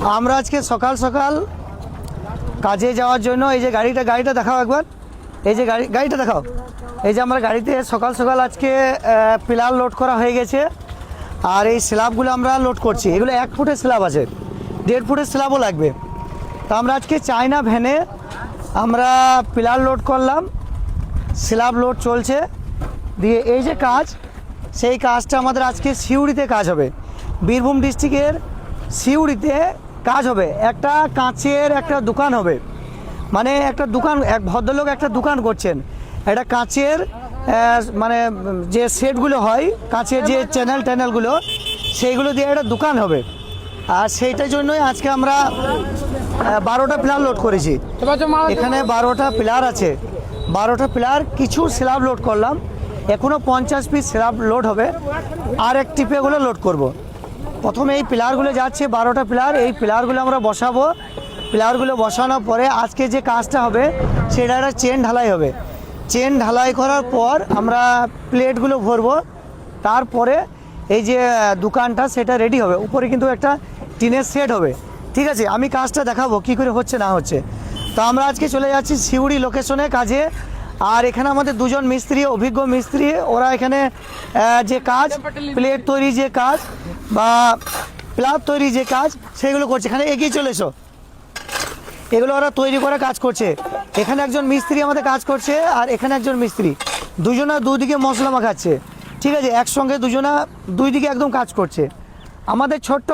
আমরা আজকে সকাল সকাল কাজে যাওয়ার জন্য এই যে গাড়িটা দেখাও একবার, এই যে গাড়িটা দেখাও। এই যে আমরা গাড়িতে সকাল সকাল আজকে পিলার লোড করা হয়ে গেছে, আর এই স্ল্যাবগুলো আমরা লোড করছি। এগুলো 1 ফুটের স্ল্যাব আছে, 1.5 ফুটের স্ল্যাবও লাগবে। তো আমরা আজকে চায়না ভ্যানে আমরা পিলার লোড করলাম, স্ল্যাব লোড চলছে। দিয়ে এই যে কাজ, সেই কাজটা আমাদের আজকে সিউড়িতে কাজ হবে, বীরভূম ডিস্ট্রিক্টের সিউড়িতে কাজ হবে। একটা কাঁচের একটা দোকান হবে, মানে একটা দোকান, এক ভদ্রলোক একটা দোকান করছেন। একটা কাঁচের মানে যে সেটগুলো হয়, কাঁচের যে চ্যানেলগুলো, সেইগুলো দিয়ে একটা দোকান হবে। আর সেইটার জন্যই আজকে আমরা 12টা পিলার লোড করেছি। এখানে 12টা পিলার আছে, 12টা পিলার, কিছু স্ল্যাব লোড করলাম। এখনও 50 পিস স্ল্যাব লোড হবে, আর এক টিপেগুলো লোড করব। প্রথমে এই পিলারগুলো যাচ্ছে, 12টা পিলার, এই পিলারগুলো আমরা বসাবো। পিলারগুলো বসানোর পরে আজকে যে কাজটা হবে সেটা একটা চেন ঢালাই হবে। চেন ঢালাই করার পর আমরা প্লেটগুলো ভরবো, তারপরে এই যে দোকানটা সেটা রেডি হবে। উপরে কিন্তু একটা টিনের সেট হবে, ঠিক আছে? আমি কাজটা দেখাবো কী করে হচ্ছে না হচ্ছে। তো আমরা আজকে চলে যাচ্ছি সিউড়ি লোকেশনে কাজে। আর এখানে আমাদের দুজন মিস্ত্রি, অভিজ্ঞ মিস্ত্রি, ওরা এখানে যে কাজ, প্লেট তৈরি যে কাজ বা প্লাব তৈরি যে কাজ সেগুলো করছে। এখানে এগিয়ে চলে এসো, এগুলো ওরা তৈরি করে কাজ করছে। এখানে একজন মিস্ত্রি আমাদের কাজ করছে, আর এখানে একজন মিস্ত্রি, দুজনা দুদিকে মশলা মাখাচ্ছে, ঠিক আছে? একসঙ্গে দুজনা দুই দিকে একদম কাজ করছে। আমাদের ছোট্ট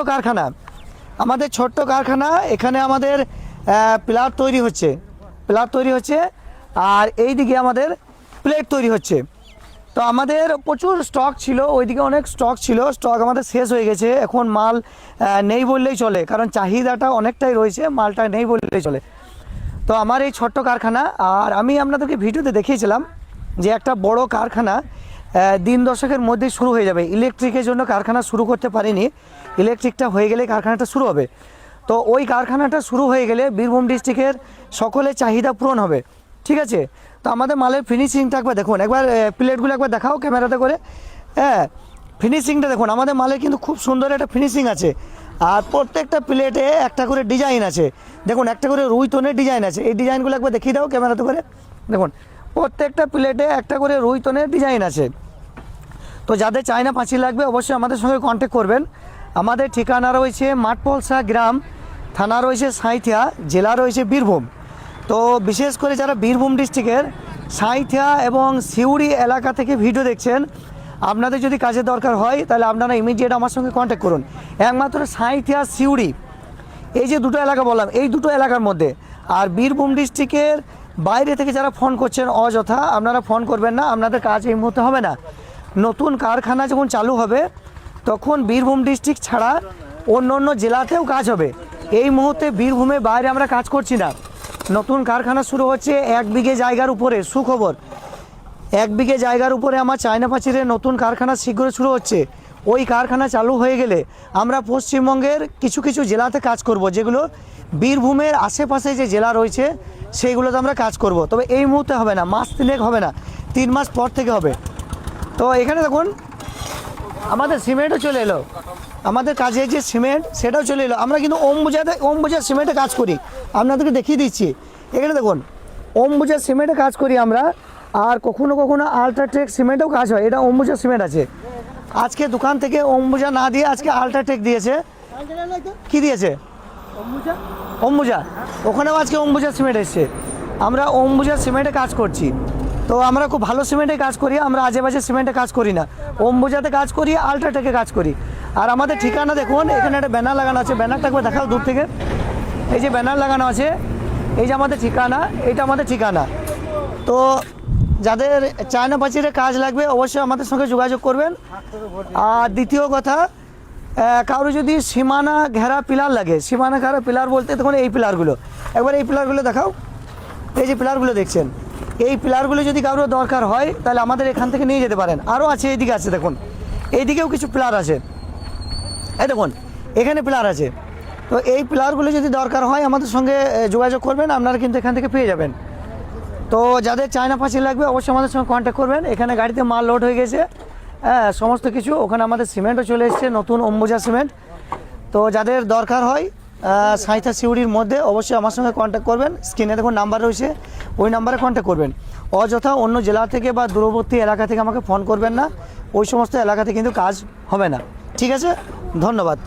কারখানা, এখানে আমাদের প্লাব তৈরি হচ্ছে, আর এই দিকে আমাদের প্লেট তৈরি হচ্ছে। তো আমাদের প্রচুর স্টক ছিল, ওইদিকে অনেক স্টক ছিল, স্টক আমাদের শেষ হয়ে গেছে। এখন মাল নেই বললেই চলে, কারণ চাহিদাটা অনেকটাই রয়েছে, মালটা নেই বললেই চলে। তো আমার এই ছোট্ট কারখানা, আর আমি আপনাদেরকে ভিডিওতে দেখিয়েছিলাম যে একটা বড় কারখানা দিন দশকের মধ্যেই শুরু হয়ে যাবে। ইলেকট্রিকের জন্য কারখানা শুরু করতে পারিনি, ইলেকট্রিকটা হয়ে গেলে কারখানাটা শুরু হবে। তো ওই কারখানাটা শুরু হয়ে গেলে বীরভূম ডিস্ট্রিক্টের সকলের চাহিদা পূরণ হবে, ঠিক আছে? তো আমাদের মালের ফিনিশিংটা একবার দেখুন, একবার প্লেটগুলো একবার দেখাও ক্যামেরাতে করে। হ্যাঁ, ফিনিশিংটা দেখুন, আমাদের মালের কিন্তু খুব সুন্দর একটা ফিনিশিং আছে। আর প্রত্যেকটা প্লেটে একটা করে ডিজাইন আছে, দেখুন একটা করে রুই তোনের ডিজাইন আছে। এই ডিজাইনগুলো একবার দেখিয়ে দাও ক্যামেরাতে করে, দেখুন প্রত্যেকটা প্লেটে একটা করে রুই তোনের ডিজাইন আছে। তো যাদের চায়না পাঁচি লাগবে অবশ্যই আমাদের সঙ্গে কন্ট্যাক্ট করবেন। আমাদের ঠিকানা রয়েছে মাঠপলসা গ্রাম, থানা রয়েছে সাঁইথিয়া, জেলা রয়েছে বীরভূম। তো বিশেষ করে যারা বীরভূম ডিস্ট্রিক্টের সাঁইথিয়া এবং সিউড়ি এলাকা থেকে ভিডিও দেখছেন, আপনাদের যদি কাজের দরকার হয় তাহলে আপনারা ইমিডিয়েট আমার সঙ্গে কন্ট্যাক্ট করুন। একমাত্র সাঁইথিয়া সিউড়ি এই যে দুটো এলাকা বললাম, এই দুটো এলাকার মধ্যে। আর বীরভূম ডিস্ট্রিক্টের বাইরে থেকে যারা ফোন করছেন অযথা, আপনারা ফোন করবেন না, আপনাদের কাজ এই মুহূর্তে হবে না। নতুন কারখানা যখন চালু হবে তখন বীরভূম ডিস্ট্রিক্ট ছাড়া অন্য জেলাতেও কাজ হবে। এই মুহূর্তে বীরভূমের বাইরে আমরা কাজ করছি না। নতুন কারখানা শুরু হচ্ছে 1 বিঘে জায়গার উপরে, সুখবর, 1 বিঘে জায়গার উপরে আমার চায়না পাঁচিরের নতুন কারখানা শীঘ্রই শুরু হচ্ছে। ওই কারখানা চালু হয়ে গেলে আমরা পশ্চিমবঙ্গের কিছু কিছু জেলাতে কাজ করব, যেগুলো বীরভূমের আশেপাশে যে জেলা রয়েছে সেইগুলোতে আমরা কাজ করব। তবে এই মুহূর্তে হবে না, মাস 3 হবে না, 3 মাস পর থেকে হবে। তো এখানে দেখুন আমাদের সিমেন্টও চলে এলো, আমাদের কাজের যে সিমেন্ট সেটাও চলে এলো। আমরা কিন্তু অম্বুজা সিমেন্টে কাজ করি, আপনাদেরকে দেখিয়ে দিচ্ছি। এখানে দেখুন অম্বুজা সিমেন্টে কাজ করি আমরা, আর কখনো কখনো আল্ট্রাটেক সিমেন্টেও কাজ হয়। এটা অম্বুজা সিমেন্ট আছে। আজকে দোকান থেকে অম্বুজা না দিয়ে আজকে আল্ট্রাটেক দিয়েছে। কি দিয়েছে? অম্বুজা। ওখানেও আজকে অম্বুজা সিমেন্ট এসছে। আমরা অম্বুজা সিমেন্টে কাজ করছি। তো আমরা খুব ভালো সিমেন্টে কাজ করি, আমরা আজে বাজে সিমেন্টে কাজ করি না, অম্বুজাতে কাজ করি, আল্ট্রাটেকে কাজ করি। আর আমাদের ঠিকানা দেখুন, এখানে একটা ব্যানার লাগানো আছে, ব্যানারটা একবার দেখাও দূর থেকে। এই যে ব্যানার লাগানো আছে, এই যে আমাদের ঠিকানা, এইটা আমাদের ঠিকানা। তো যাদের চায়না পাঁচিরে কাজ লাগবে অবশ্যই আমাদের সঙ্গে যোগাযোগ করবেন। আর দ্বিতীয় কথা, কারো যদি সীমানা ঘেরা পিলার লাগে, সীমানা ঘেরা পিলার বলতে দেখুন এই পিলারগুলো, একবার এই পিলারগুলো দেখাও। এই যে পিলারগুলো দেখছেন, এই পিলারগুলো যদি কারোর দরকার হয় তাহলে আমাদের এখান থেকে নিয়ে যেতে পারেন। আরও আছে, এইদিকে আছে, দেখুন এইদিকেও কিছু পিলার আছে, এই দেখুন এখানে পিলার আছে। তো এই পিলারগুলো যদি দরকার হয় আমাদের সঙ্গে যোগাযোগ করবেন, আপনারা কিন্তু এখান থেকে পেয়ে যাবেন। তো যাদের চায়না পাঁচি লাগবে অবশ্যই আমাদের সঙ্গে কন্ট্যাক্ট করবেন। এখানে গাড়িতে মাল লোড হয়ে গেছে, হ্যাঁ সমস্ত কিছু। ওখানে আমাদের সিমেন্টও চলে এসছে, নতুন অম্বুজা সিমেন্ট। তো যাদের দরকার হয় সাঁইথা সিউড়ির মধ্যে অবশ্যই আমার সঙ্গে কন্ট্যাক্ট করবেন। স্ক্রিনে দেখুন নাম্বার রয়েছে, ওই নাম্বারে কন্ট্যাক্ট করবেন। অযথা অন্য জেলা থেকে বা দূরবর্তী এলাকা থেকে আমাকে ফোন করবেন না, ওই সমস্ত এলাকাতে কিন্তু কাজ হবে না। ঠিক আছে, ধন্যবাদ।